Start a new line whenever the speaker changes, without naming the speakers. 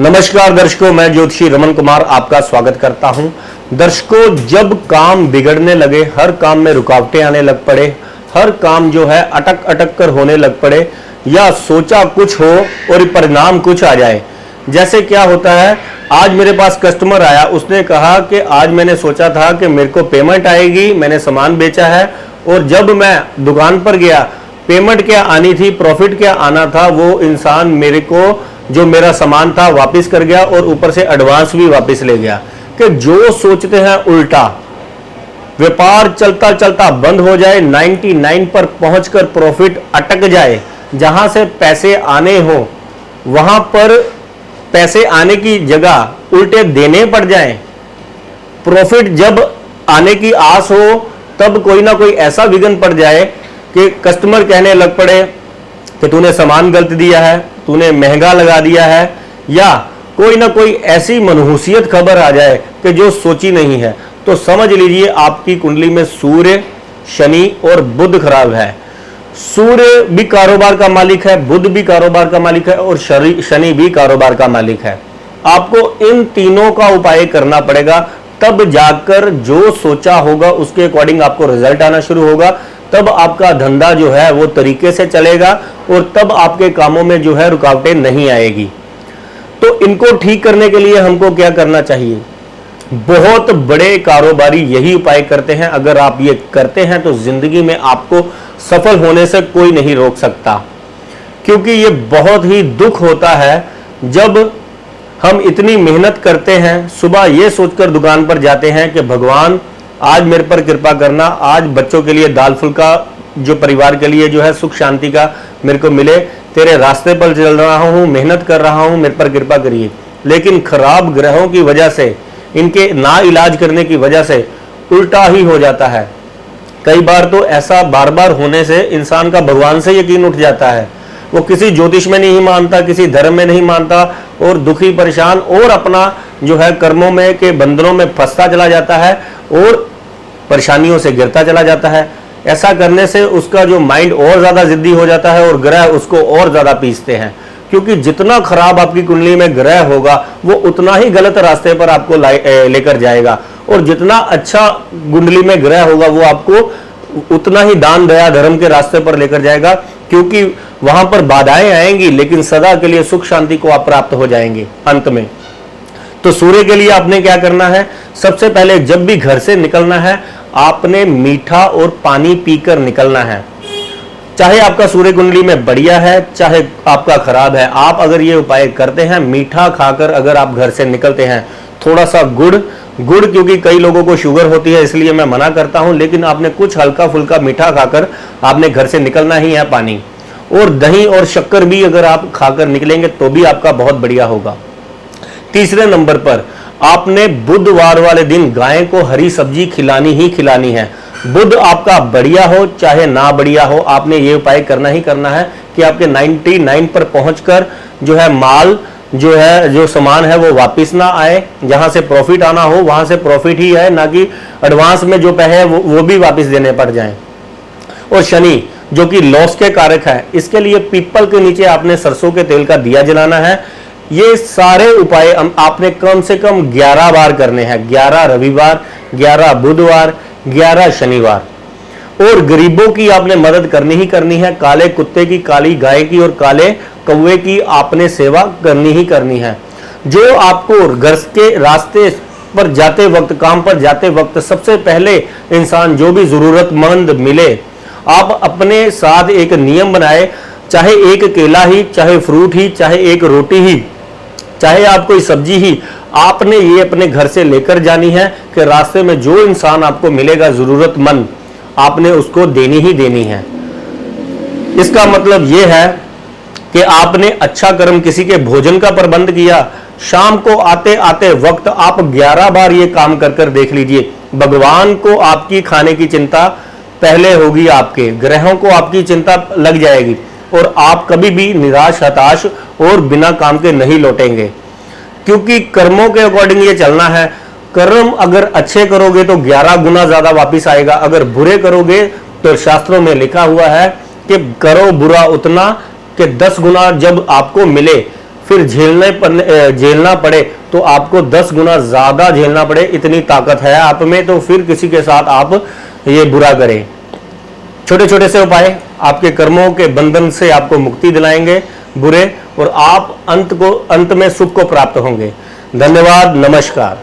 नमस्कार दर्शकों, मैं ज्योतिषी रमन कुमार आपका स्वागत करता हूं। दर्शकों, जब काम बिगड़ने लगे, हर काम में रुकावटें आने लग पड़े, हर काम जो है अटक अटक कर होने लग पड़े, या सोचा कुछ हो और परिणाम कुछ आ जाए। जैसे क्या होता है, आज मेरे पास कस्टमर आया, उसने कहा कि आज मैंने सोचा था कि मेरे को पेमेंट आएगी, मैंने सामान बेचा है, और जब मैं दुकान पर गया, पेमेंट क्या आनी थी, प्रॉफिट क्या आना था, वो इंसान मेरे को जो मेरा सामान था वापस कर गया और ऊपर से एडवांस भी वापस ले गया। कि जो सोचते हैं उल्टा, व्यापार चलता चलता बंद हो जाए, 99 पर पहुंचकर प्रॉफिट अटक जाए, जहां से पैसे आने हो वहां पर पैसे आने की जगह उल्टे देने पड़ जाएं। प्रॉफिट जब आने की आस हो तब कोई ना कोई ऐसा विघ्न पड़ जाए कि कस्टमर कहने लग पड़े कि तूने सामान गलत दिया है, तूने महंगा लगा दिया है, या कोई ना कोई ऐसी मनहूसियत खबर आ जाए कि जो सोची नहीं है, तो समझ लीजिए आपकी कुंडली में सूर्य, शनि और बुध खराब है। सूर्य भी कारोबार का मालिक है, बुध भी कारोबार का मालिक है, और शनि भी कारोबार का मालिक है। आपको इन तीनों का उपाय करना पड़ेगा, तब जाकर जो सोचा होगा उसके अकॉर्डिंग आपको रिजल्ट आना शुरू होगा। तब आपका धंधा जो है वो तरीके से चलेगा और तब आपके कामों में जो है रुकावटें नहीं आएगी। तो इनको ठीक करने के लिए हमको क्या करना चाहिए? बहुत बड़े कारोबारी यही उपाय करते हैं। अगर आप ये करते हैं तो जिंदगी में आपको सफल होने से कोई नहीं रोक सकता, क्योंकि ये बहुत ही दुख होता है जब हम इतनी मेहनत करते हैं, सुबह ये सोचकर दुकान पर जाते हैं कि भगवान आज मेरे पर कृपा करना, आज बच्चों के लिए दाल फुल्का, जो परिवार के लिए जो है सुख शांति का मेरे को मिले, तेरे रास्ते पर चल रहा हूं, मेहनत कर रहा हूं, मेरे पर कृपा करिए। लेकिन खराब ग्रहों की वजह से, इनके ना इलाज करने की वजह से उल्टा ही हो जाता है। कई बार तो ऐसा बार बार होने से इंसान का भगवान से यकीन उठ जाता है। वो किसी ज्योतिष में नहीं मानता, किसी धर्म में नहीं मानता, और दुखी परेशान और अपना जो है कर्मों में के बंधनों में फंसता चला जाता है और परेशानियों से गिरता चला जाता है। ऐसा करने से उसका जो माइंड और ज्यादा जिद्दी हो जाता है और ग्रह उसको और ज्यादा पीसते हैं, क्योंकि जितना खराब आपकी कुंडली में ग्रह होगा वो उतना ही गलत रास्ते पर आपको लेकर जाएगा, और जितना अच्छा कुंडली में ग्रह होगा वो आपको उतना ही दान दया धर्म के रास्ते पर लेकर जाएगा, क्योंकि वहां पर बाधाएं आएंगी लेकिन सदा के लिए सुख शांति को आप प्राप्त हो जाएंगे अंत में। तो सूर्य के लिए आपने क्या करना है? सबसे पहले जब भी घर से निकलना है, आपने मीठा और पानी पीकर निकलना है। चाहे आपका सूर्य कुंडली में बढ़िया है, चाहे आपका खराब है, आप अगर ये उपाय करते हैं, मीठा खाकर अगर आप घर से निकलते हैं, थोड़ा सा गुड़, क्योंकि कई लोगों को शुगर होती है इसलिए मैं मना करता हूं, लेकिन आपने कुछ हल्का फुल्का मीठा खाकर आपने घर से निकलना ही है। पानी और दही और शक्कर भी अगर आप खाकर निकलेंगे तो भी आपका बहुत बढ़िया होगा। तीसरे नंबर पर आपने बुधवार वाले दिन गाय को हरी सब्जी खिलानी ही खिलानी है। बुध आपका बढ़िया हो चाहे ना बढ़िया हो, आपने ये उपाय करना ही करना है कि आपके 99 पर पहुंचकर जो है माल जो है, जो सामान है वो वापस ना आए। जहां से प्रॉफिट आना हो वहां से प्रॉफिट ही आए, ना कि एडवांस में जो पैसे वो भी वापस देने पड़ जाएं। और शनि जो कि लॉस के कारक है, इसके लिए पीपल के नीचे आपने सरसों के तेल का दिया जलाना है। ये सारे उपाय आपने कम से कम 11 बार करने हैं। 11 रविवार, 11 बुधवार, 11 शनिवार। और गरीबों की आपने मदद करनी ही करनी है। काले कुत्ते की, काली गाय की और काले कौवे की आपने सेवा करनी ही करनी है। जो आपको घर के रास्ते पर जाते वक्त, काम पर जाते वक्त सबसे पहले इंसान जो भी जरूरतमंद मिले, आप अपने साथ एक नियम बनाए, चाहे एक केला ही, चाहे फ्रूट ही, चाहे एक रोटी ही, चाहे आप कोई सब्जी ही, आपने ये अपने घर से लेकर जानी है कि रास्ते में जो इंसान आपको मिलेगा जरूरतमंद, आपने उसको देनी ही देनी है। इसका मतलब यह है कि आपने अच्छा कर्म, किसी के भोजन का प्रबंध किया, शाम को आते आते वक्त आप 11 बार ये काम कर कर देख लीजिए। भगवान को आपकी खाने की चिंता पहले होगी, आपके ग्रहों को आपकी चिंता लग जाएगी, और आप कभी भी निराश, हताश और बिना काम के नहीं लौटेंगे, क्योंकि कर्मों के अकॉर्डिंग ये चलना है। कर्म अगर अच्छे करोगे तो 11 गुना ज्यादा वापिस आएगा, अगर बुरे करोगे तो शास्त्रों में लिखा हुआ है कि करो बुरा उतना कि 10 गुना जब आपको मिले, फिर झेलना पड़े तो आपको 10 गुना ज्यादा झेलना पड़े, इतनी ताकत है आप में, तो फिर किसी के साथ आप ये बुरा करें। छोटे छोटे से उपाय आपके कर्मों के बंधन से आपको मुक्ति दिलाएंगे बुरे, और आप अंत में सुख को प्राप्त होंगे। धन्यवाद, नमस्कार।